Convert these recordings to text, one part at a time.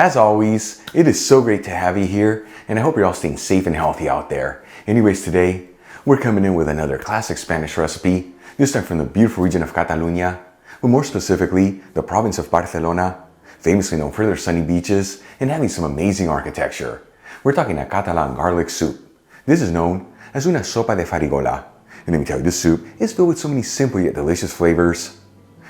As always, it is so great to have you here, and I hope you're all staying safe and healthy out there. Anyways, today, we're coming in with another classic Spanish recipe, this time from the beautiful region of Catalunya, but more specifically, the province of Barcelona, famously known for their sunny beaches and having some amazing architecture. We're talking a Catalan garlic soup. This is known as una sopa de farigola. And let me tell you, this soup is filled with so many simple yet delicious flavors.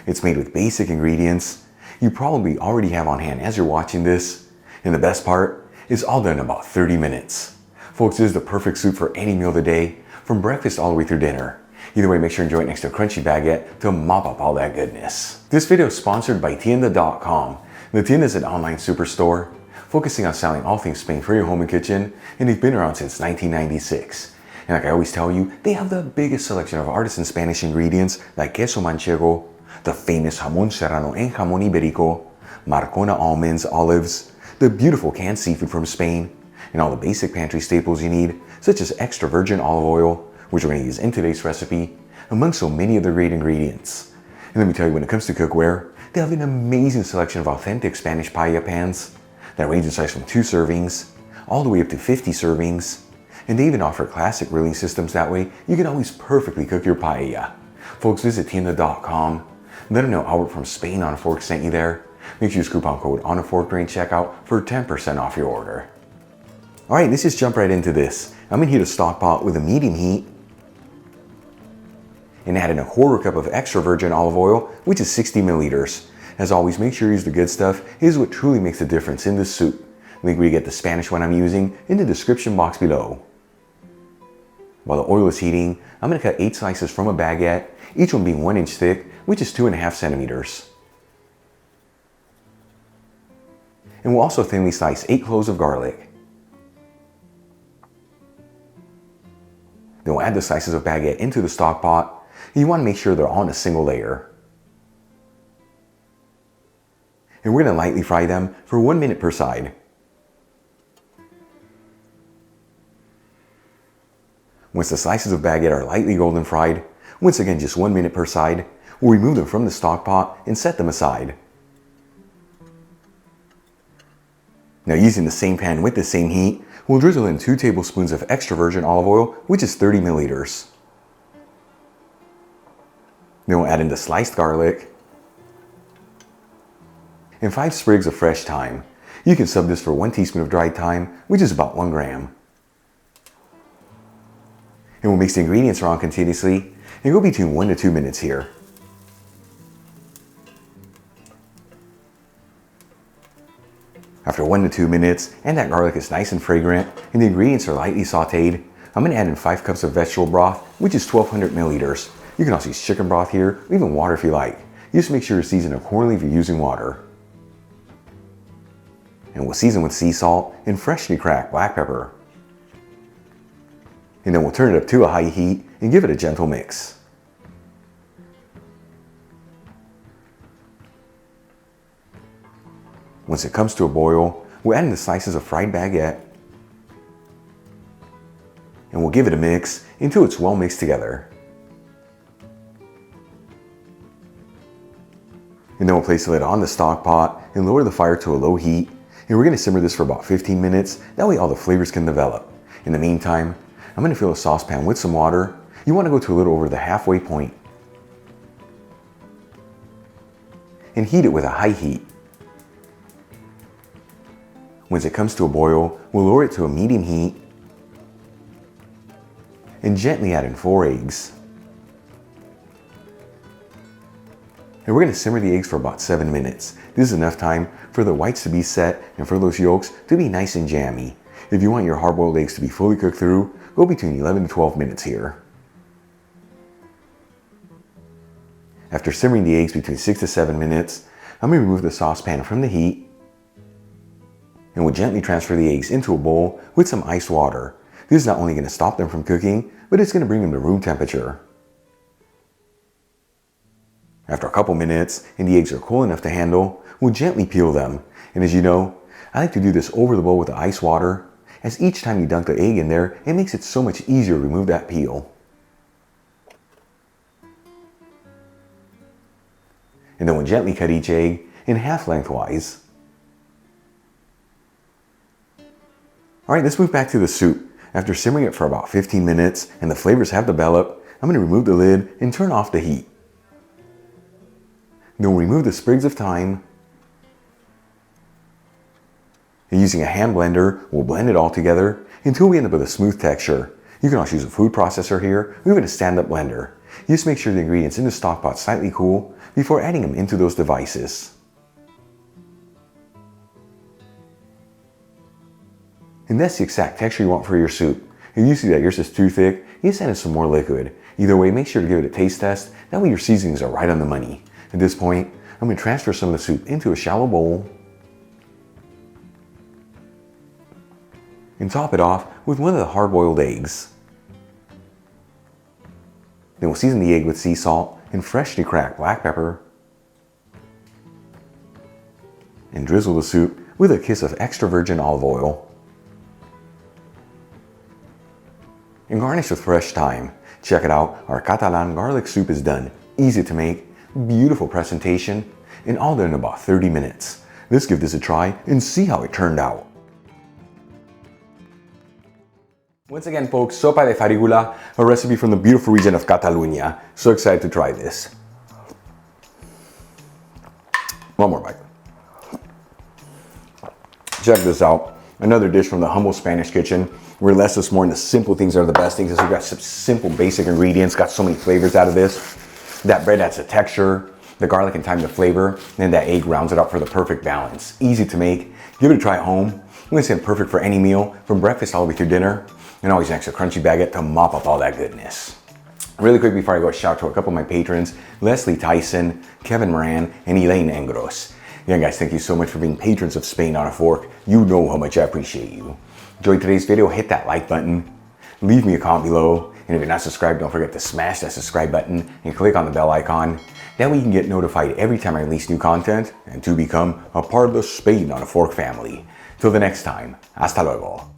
It's made with basic ingredients you probably already have on hand as you're watching this. And the best part is all done in about 30 minutes. Folks, this is the perfect soup for any meal of the day, from breakfast all the way through dinner. Either way, make sure to enjoy it next to a crunchy baguette to mop up all that goodness. This video is sponsored by tienda.com. The Tienda is an online superstore focusing on selling all things Spain for your home and kitchen, and they've been around since 1996. And like I always tell you, they have the biggest selection of artisan Spanish ingredients like queso manchego, the famous jamón serrano and jamón ibérico, Marcona almonds, olives, the beautiful canned seafood from Spain, and all the basic pantry staples you need, such as extra virgin olive oil, which we're going to use in today's recipe, among so many other great ingredients. And let me tell you, when it comes to cookware, they have an amazing selection of authentic Spanish paella pans that range in size from 2 servings all the way up to 50 servings. And they even offer classic grilling systems, that way you can always perfectly cook your paella. Folks, visit tienda.com. Let them know Albert from Spain on a Fork sent you there. Make sure you use coupon code on a fork during checkout for 10% off your order. Alright, let's just jump right into this. I'm going to heat a stock pot with a medium heat and add in a 1/4 cup of extra virgin olive oil, which is 60 milliliters. As always, make sure you use the good stuff. It is what truly makes a difference in this soup. Link where you get the Spanish one I'm using in the description box below. While the oil is heating, I'm going to cut 8 slices from a baguette, each one being 1 inch thick, which is 2.5 centimeters. And we'll also thinly slice 8 cloves of garlic. Then we'll add the slices of baguette into the stock pot. You want to make sure they're on a single layer. And we're going to lightly fry them for 1 minute per side. Once the slices of baguette are lightly golden fried, once again just 1 minute per side, we'll remove them from the stock pot and set them aside. Now, using the same pan with the same heat, we'll drizzle in 2 tablespoons of extra virgin olive oil, which is 30 milliliters. Then we'll add in the sliced garlic and 5 sprigs of fresh thyme. You can sub this for 1 teaspoon of dried thyme, which is about 1 gram. And we'll mix the ingredients around continuously and go between 1 to 2 minutes here. After 1 to 2 minutes, and that garlic is nice and fragrant, and the ingredients are lightly sauteed, I'm going to add in 5 cups of vegetable broth, which is 1200 milliliters. You can also use chicken broth here, or even water if you like. You just make sure to season accordingly if you're using water. And we'll season with sea salt and freshly cracked black pepper. And then we'll turn it up to a high heat and give it a gentle mix. Once it comes to a boil, we'll add in the slices of fried baguette and we'll give it a mix until it's well mixed together. And then we'll place the lid on the stock pot and lower the fire to a low heat, and we're going to simmer this for about 15 minutes, that way all the flavors can develop. In the meantime, I'm going to fill a saucepan with some water. You want to go to a little over the halfway point and heat it with a high heat. Once it comes to a boil, we'll lower it to a medium heat and gently add in 4 eggs. And we're going to simmer the eggs for about 7 minutes. This is enough time for the whites to be set and for those yolks to be nice and jammy. If you want your hard-boiled eggs to be fully cooked through, go between 11 to 12 minutes here. After simmering the eggs between 6 to 7 minutes, I'm going to remove the saucepan from the heat and we'll gently transfer the eggs into a bowl with some ice water. This is not only going to stop them from cooking, but it's going to bring them to room temperature. After a couple minutes and the eggs are cool enough to handle, we'll gently peel them. And as you know, I like to do this over the bowl with the ice water, as each time you dunk the egg in there, it makes it so much easier to remove that peel. And then we'll gently cut each egg in half lengthwise. Alright, let's move back to the soup. After simmering it for about 15 minutes and the flavors have developed, I'm going to remove the lid and turn off the heat. Then we'll remove the sprigs of thyme. And using a hand blender, we'll blend it all together until we end up with a smooth texture. You can also use a food processor here, or even a stand-up blender. Just make sure the ingredients in the stock pot slightly cool before adding them into those devices. And that's the exact texture you want for your soup. If you see that yours is too thick, you just add in some more liquid. Either way, make sure to give it a taste test. That way your seasonings are right on the money. At this point, I'm going to transfer some of the soup into a shallow bowl and top it off with one of the hard-boiled eggs. Then we'll season the egg with sea salt and freshly cracked black pepper and drizzle the soup with a kiss of extra virgin olive oil. And garnish with fresh thyme. Check it out, our Catalan garlic soup is done. Easy to make, beautiful presentation, and all done in about 30 minutes. Let's give this a try and see how it turned out. Once again folks, Sopa de Farigola, a recipe from the beautiful region of Catalonia. So excited to try this. One more bite. Check this out. Another dish from the humble Spanish kitchen, where less is more and the simple things are the best things. We've got some simple basic ingredients, got so many flavors out of this. That bread adds the texture, the garlic and thyme the flavor, and that egg rounds it up for the perfect balance. Easy to make. Give it a try at home. I'm going to say perfect for any meal, from breakfast all the way through dinner, and always an extra crunchy baguette to mop up all that goodness. Really quick before I go, a shout out to a couple of my patrons, Leslie Tyson, Kevin Moran, and Elaine Engros. Yeah guys, thank you so much for being patrons of Spain on a Fork. You know how much I appreciate you. Enjoyed today's video, hit that like button, leave me a comment below, and if you're not subscribed, don't forget to smash that subscribe button and click on the bell icon. That way you can get notified every time I release new content and to become a part of the Spain on a Fork family. Till the next time, hasta luego.